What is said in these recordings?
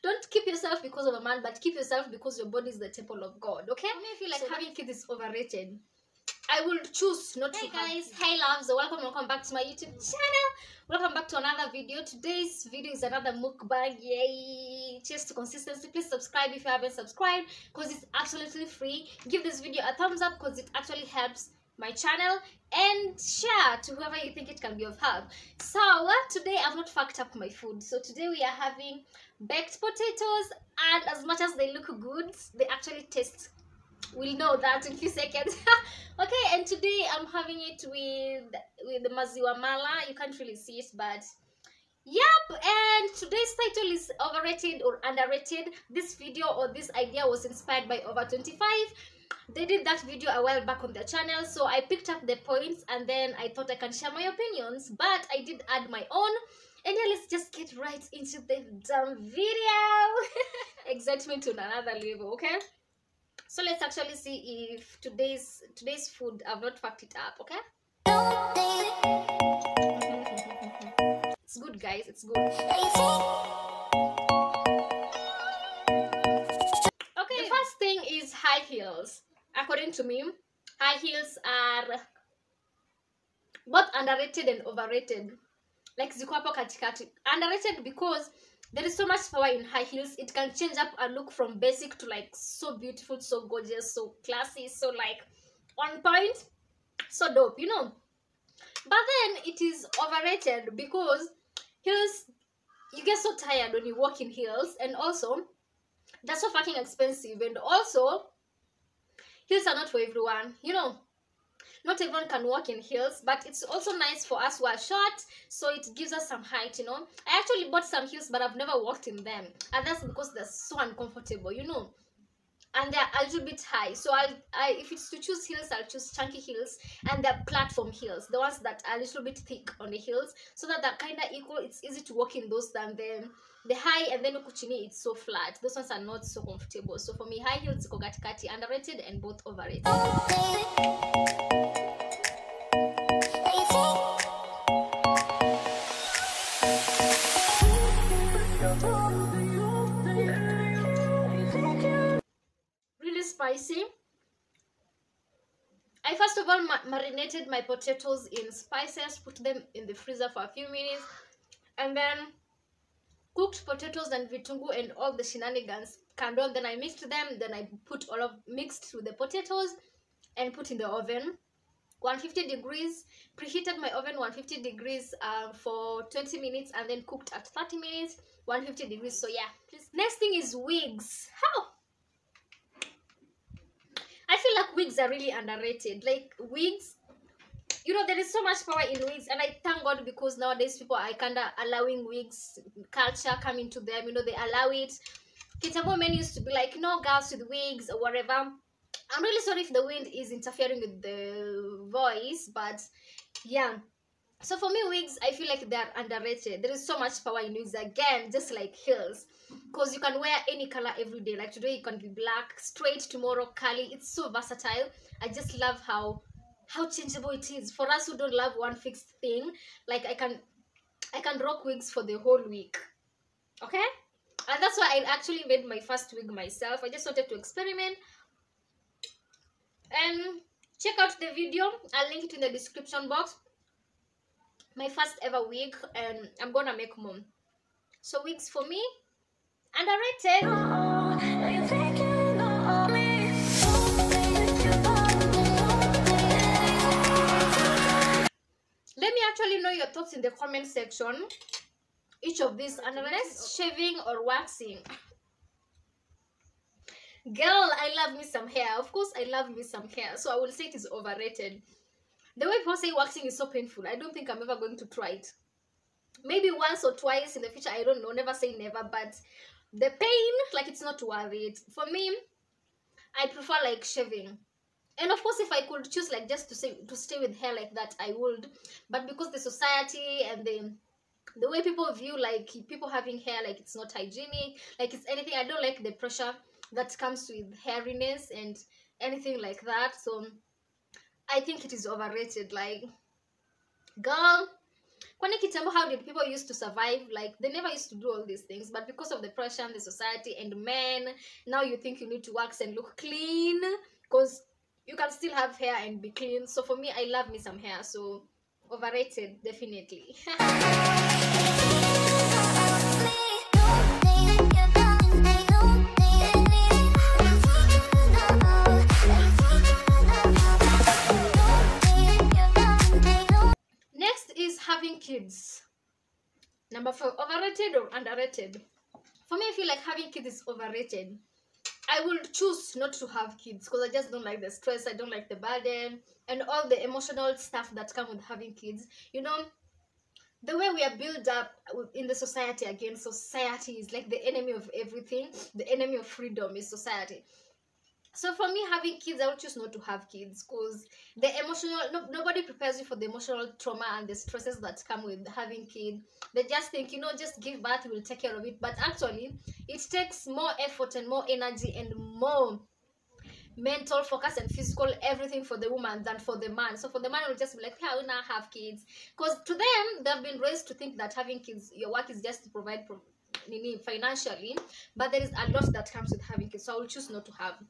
don't keep yourself because of a man, but keep yourself because your body is the temple of God. Okay? I feel like having kids is overrated. I will choose not to. Hey guys, hey loves, welcome back to my YouTube channel. Welcome back to another video. Today's video is another mukbang. Yay! Cheers to consistency. Please subscribe if you haven't subscribed, because it's absolutely free. Give this video a thumbs up because it actually helps my channel, and share to whoever you think it can be of help. So today I've not fucked up my food. So today we are having baked potatoes, and as much as they look good, they actually taste, we'll know that in a few seconds. Okay, and today I'm having it with the maziwa mala. You can't really see it, but yep. And today's title is overrated or underrated. This video or this idea was inspired by Over25. They did that video a while back on their channel, so I picked up the points and then I thought I can share my opinions, but I did add my own. And yeah, let's just get right into the damn video. Excitement on another level. Okay, so let's actually see if today's food, I've not fucked it up. Okay, it's good, guys, it's good. Okay, the first thing is high heels. According to me, high heels are both underrated and overrated. Like ziko hapo katikati. Underrated because there is so much power in high heels. It can change up a look from basic to like so beautiful, so gorgeous, so classy, so like on point, so dope, you know. But then it is overrated because heels, you get so tired when you walk in heels, and also that's so fucking expensive, and also heels are not for everyone, you know. Not everyone can walk in heels, but it's also nice for us who are short, so it gives us some height, you know. I actually bought some heels, but I've never walked in them, and that's because they're so uncomfortable, you know, and they're a little bit high. So if it's to choose heels, I'll choose chunky heels, and they're platform heels, the ones that are a little bit thick on the heels, so that they're kind of equal. It's easy to walk in those than the high, and then ukuchini, it's so flat. Those ones are not so comfortable. So for me, high heels iko katikati, underrated and both overrated. Really spicy. I first of all marinated my potatoes in spices, put them in the freezer for a few minutes, and then cooked potatoes and vitungu and all the shenanigans kando. Then I mixed them, then I mixed through the potatoes and put in the oven 150 degrees. Preheated my oven 150 degrees for 20 minutes, and then cooked at 30 minutes 150 degrees. So yeah, please. Next thing is wigs. How I feel like wigs are really underrated. Like wigs, you know, there is so much power in wigs, and I thank God because nowadays people are kind of allowing wigs culture come into them. You know, they allow it. Kitambo men used to be like, no girls with wigs or whatever. I'm really sorry if the wind is interfering with the voice, but yeah. So for me, wigs, I feel like they're underrated. There is so much power in wigs, again, just like heels, because you can wear any color every day. Like today you can be black, straight, tomorrow curly. It's so versatile. I just love how changeable it is. For us who don't love one fixed thing, like I can rock wigs for the whole week. Okay, and that's why I actually made my first wig myself. I just wanted to experiment. And check out the video, I'll link it in the description box. My first ever wig, and I'm gonna make more. So wigs for me, underrated. Let me actually know your thoughts in the comment section. Each of these, unless shaving or waxing. Girl, I love me some hair. Of course I love me some hair, so I will say it is overrated. The way people say waxing is so painful, I don't think I'm ever going to try it. Maybe once or twice in the future, I don't know, never say never, but the pain, like, it's not worth it. For me, I prefer like shaving. And of course, if I could choose like just to stay with hair like that, I would. But because the society and the way people view like people having hair, like it's not hygienic, like it's anything, I don't like the pressure that comes with hairiness and anything like that. So I think it is overrated. Like, girl, Kwani kitambo, how did people used to survive? Like, they never used to do all these things, but because of the pressure and the society and men, now you think you need to wax and look clean, because you can still have hair and be clean. So for me, I love me some hair, so overrated, definitely. Next is having kids. Number 4, overrated or underrated? For me, I feel like having kids is overrated. I will choose not to have kids because I just don't like the stress, I don't like the burden, and all the emotional stuff that come with having kids. You know, the way we are built up in the society, again, society is like the enemy of everything. The enemy of freedom is society. So for me, having kids, I would choose not to have kids because the emotional, nobody prepares you for the emotional trauma and the stresses that come with having kids. They just think, you know, just give birth, we'll take care of it. But actually, it takes more effort and more energy and more mental focus and physical everything for the woman than for the man. So for the man, will just be like, yeah, we now have kids. Because to them, they've been raised to think that having kids, your work is just to provide financially. But there is a lot that comes with having kids. So I will choose not to have.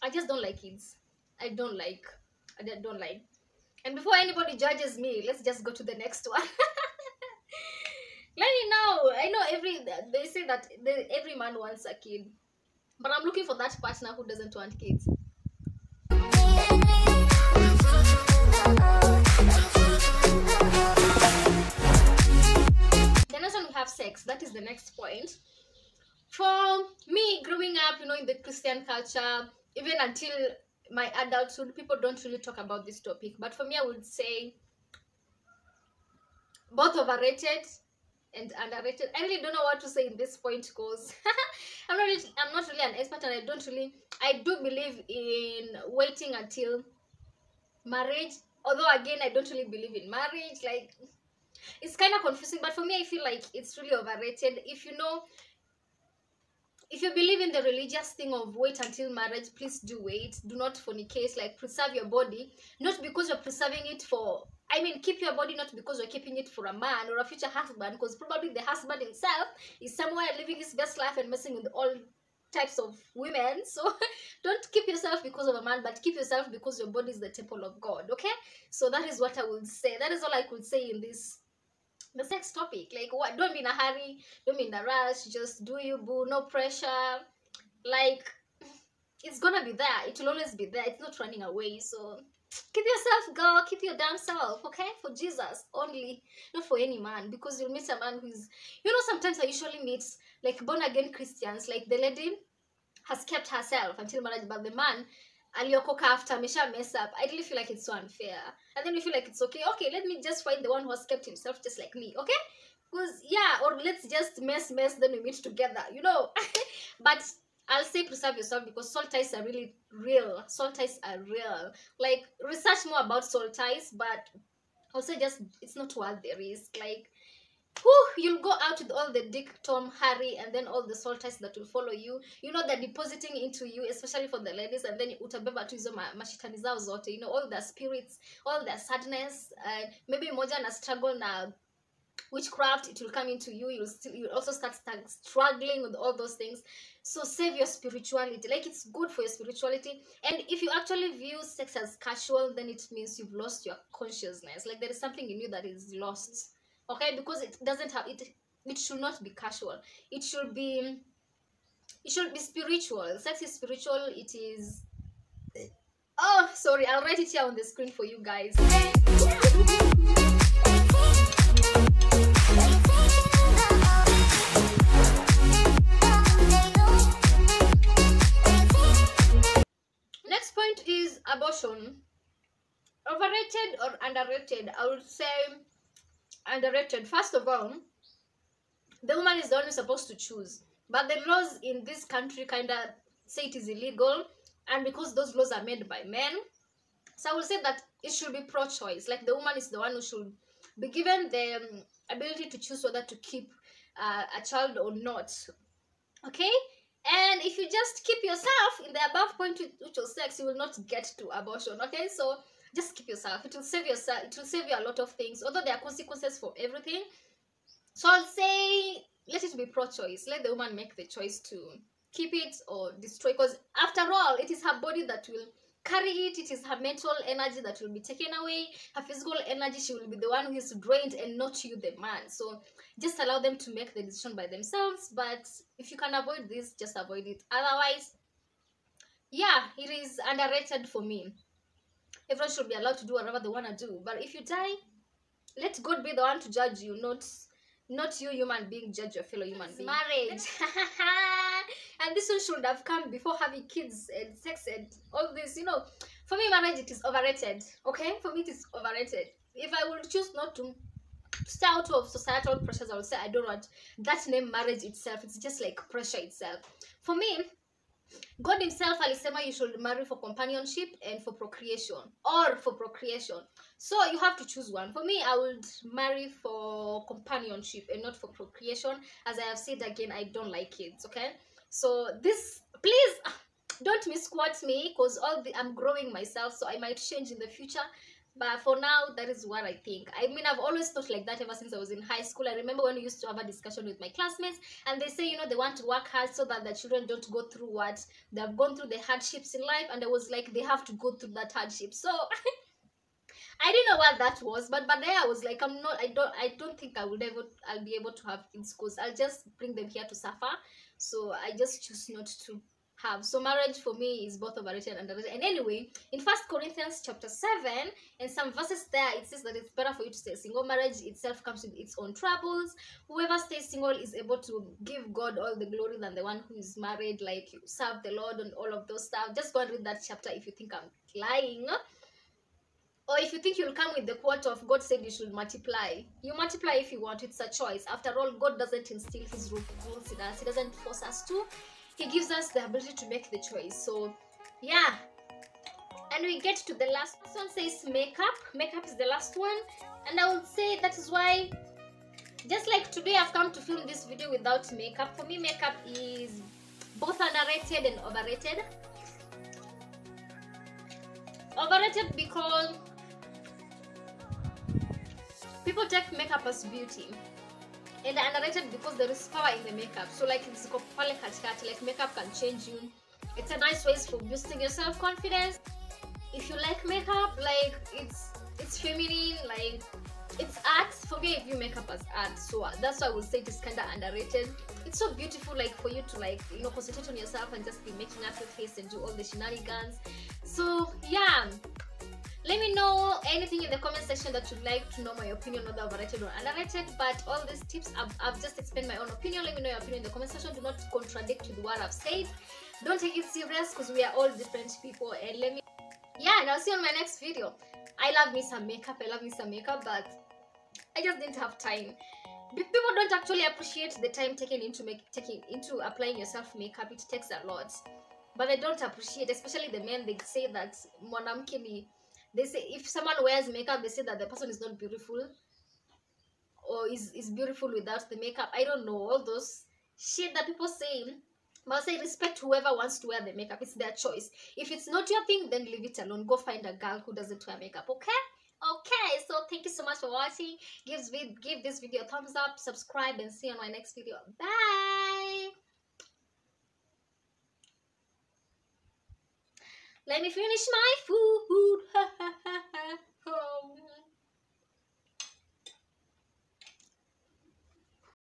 I just don't like kids. I don't like. And before anybody judges me, let's just go to the next one. Let me know. I know they say that every man wants a kid, but I'm looking for that partner who doesn't want kids. The next one, we have sex. That is the next point. For me, growing up, you know, in the Christian culture, even until my adulthood, people don't really talk about this topic. But for me, I would say both overrated and underrated. I really don't know what to say in this point because I'm not really an expert, and I do believe in waiting until marriage. Although again, I don't really believe in marriage. Like, it's kind of confusing, but for me, I feel like it's really overrated. If you believe in the religious thing of wait until marriage, please do wait. Do not fornicate. Like, preserve your body, not because you're preserving it for, I mean, keep your body not because you're keeping it for a man or a future husband, because probably the husband himself is somewhere living his best life and messing with all types of women. So don't keep yourself because of a man, but keep yourself because your body is the temple of God. Okay, so that is what I would say. That is all I could say in the sex topic. Like, what? Don't be in a hurry, don't be in a rush, just do you, boo. No pressure. Like, it's gonna be there, it will always be there, it's not running away. So keep yourself, girl, keep your damn self, okay? For Jesus only, not for any man, because you'll meet a man who's, you know, sometimes I usually meet like born again Christians, like the lady has kept herself until marriage, but the man aliokoka after amesha mess up. I really feel like it's so unfair, and then we feel like it's okay, let me just find the one who has kept himself just like me, okay? Because yeah, or let's just mess then we meet together, you know. But I'll say preserve yourself, because soul ties are really real. Soul ties are real. Like, research more about soul ties, but also just, it's not worth the risk. Like, you'll go out with all the Dick, Tom, Harry, and then all the soul ties that will follow you. You know, they're depositing into you, especially for the ladies, and then utabeba tu hizo mashitani zao zote. You know, all their spirits, all their sadness, maybe moja na struggle na witchcraft, it will come into you. You'll also start struggling with all those things. So save your spirituality. Like, it's good for your spirituality. And if you actually view sex as casual, then it means you've lost your consciousness. Like, there is something in you that is lost, okay? Because it doesn't have it should not be casual. It should be spiritual. Sex is spiritual. It is, oh sorry, I'll write it here on the screen for you guys. Next point is abortion. Overrated or underrated? I would say underrated. First of all, the woman is the one who's supposed to choose, but the laws in this country kind of say it is illegal, and because those laws are made by men, so I will say that it should be pro-choice. Like, the woman is the one who should be given the ability to choose whether to keep a child or not, okay? And if you just keep yourself in the above point, which was sex, you will not get to abortion, okay? So just keep yourself. It will save yourself. It will save you a lot of things, although there are consequences for everything. So I'll say let it be pro-choice. Let the woman make the choice to keep it or destroy, because after all, it is her body that will carry it. It is her mental energy that will be taken away. Her physical energy, she will be the one who is drained, and not you, the man. So just allow them to make the decision by themselves. But if you can avoid this, just avoid it. Otherwise, yeah, it is underrated for me. Everyone should be allowed to do whatever they want to do. But if you die, let God be the one to judge you, not you, human being, judge your fellow human being. Marriage. And this one should have come before having kids and sex and all this, you know. For me, marriage, it is overrated. Okay, for me, it is overrated. If I would choose not to stay out of societal pressures, I would say I don't want that name, marriage itself. It's just like pressure itself. For me, God himself alisema you should marry for companionship and for procreation, or for procreation. So you have to choose one. For me, I would marry for companionship and not for procreation. As I have said again, I don't like kids, okay? So this, please don't misquote me, because I'm growing myself, so I might change in the future. But for now, that is what I think. I mean, I've always thought like that ever since I was in high school. I remember when we used to have a discussion with my classmates, and they say, you know, they want to work hard so that the children don't go through what they have gone through, the hardships in life. And I was like, they have to go through that hardship. So I didn't know what that was, but there I was like, I don't think I'll be able to have kids, because I'll just bring them here to suffer. So I just choose not to have. So marriage for me is both overrated and underrated. And anyway, in 1 Corinthians chapter 7 and some verses there, it says that it's better for you to stay single. Marriage itself comes with its own troubles. Whoever stays single is able to give God all the glory than the one who is married, like you serve the Lord and all of those stuff. Just go and read that chapter if you think I'm lying. Or if you think you'll come with the quote of God said you should multiply. You multiply if you want. It's a choice. After all, God doesn't instill his rules in us. He doesn't force us to. He gives us the ability to make the choice. So yeah, and we get to the last one. Says makeup. Makeup is the last one, and I would say that is why, just like today, I've come to film this video without makeup. For me, makeup is both underrated and overrated. Overrated because people take makeup as beauty, and underrated because there is power in the makeup. So like it's like makeup can change you. It's a nice way for boosting your self-confidence. If you like makeup, like it's feminine, like it's art. For me, I view makeup as art, so that's why I would say it's kind of underrated. It's so beautiful, like for you to, like, you know, concentrate on yourself and just be making up your face and do all the shenanigans. So yeah, let me know anything in the comment section that you'd like to know my opinion, whether overrated or underrated. But all these tips, I've just explained my own opinion. Let me know your opinion in the comment section. Do not contradict with what I've said. Don't take it serious, because we are all different people. And and I'll see you on my next video. I love me some makeup. I love me some makeup, but I just didn't have time. People don't actually appreciate the time taken into applying yourself makeup. It takes a lot, but they don't appreciate, especially the men. They say that they say if someone wears makeup, they say that the person is not beautiful, or is beautiful without the makeup. I don't know all those shit that people say. But I'll say respect whoever wants to wear the makeup. It's their choice. If it's not your thing, then leave it alone. Go find a girl who doesn't wear makeup, okay? Okay, so thank you so much for watching. Give this video a thumbs up, subscribe, and see you on my next video. Bye. Let me finish my food.